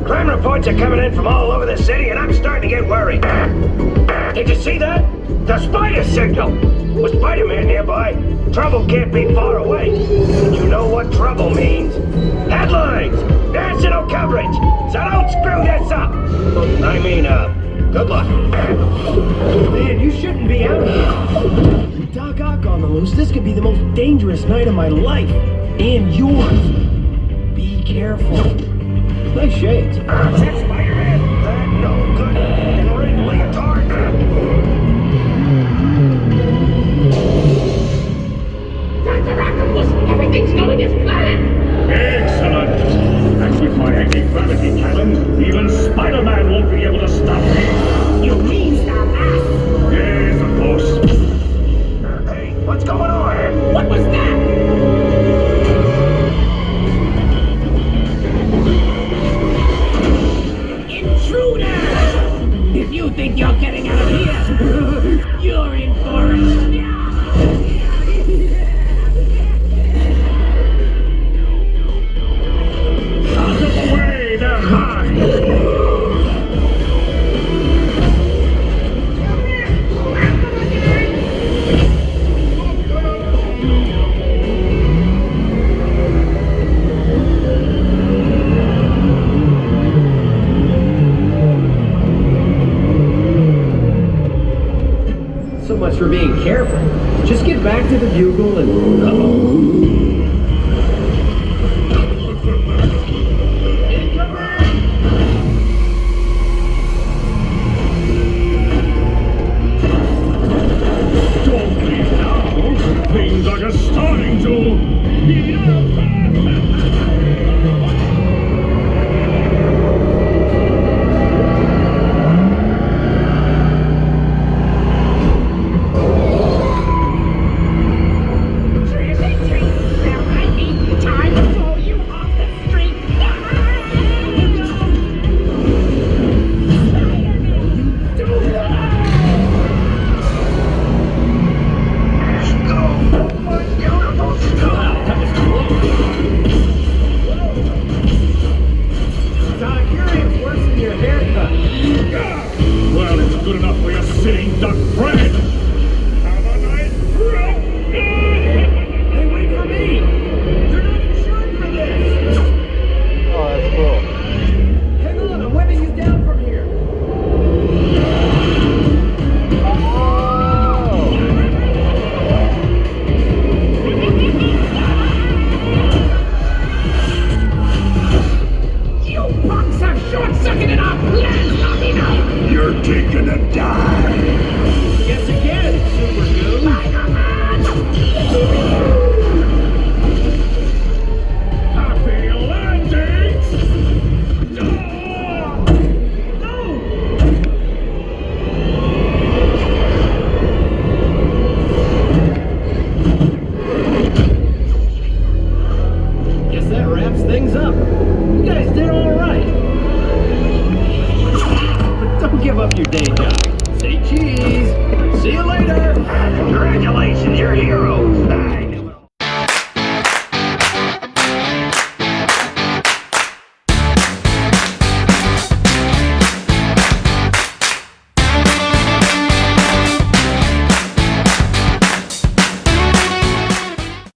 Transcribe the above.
Crime reports are coming in from all over the city, and I'm starting to get worried. Did you see that? The spider signal! With Spiderman nearby, trouble can't be far away. And you know what trouble means. Headlines! National coverage! So don't screw this up! Good luck. Man, you shouldn't be out here. With Doc Ock on the loose, this could be the most dangerous night of my life. And yours. Be careful. Nice shades. That's Spider-Man! That no good and red leotard! Dr. Octopus, everything's going as planned! Excellent! And with my anti-gravity cannon, even Spider-Man won't be able to stop me! You mean stop us? Yes, of course. Hey, what's going on? What was that? Intruder! If you think you're getting out of here, you're in for it! Out of the way, they're high! So much for being careful. Just get back to the bugle and... Uh-oh. Don't leave now! Things are just starting to... There might be time to pull you off the street! Doc, your hand's worse than your haircut. Well, it's good enough for your sitting duck friend! Have a nice trip! Hey, wait for me! You're not insured for this! Oh, that's cool. Hang on, I'm waving you down from here. You punks are short-circuiting our plans long enough! You're taking a dive! Guess again, Super Goo. Happy landings! Guess that wraps things up. You guys did all right. But don't give up your day job.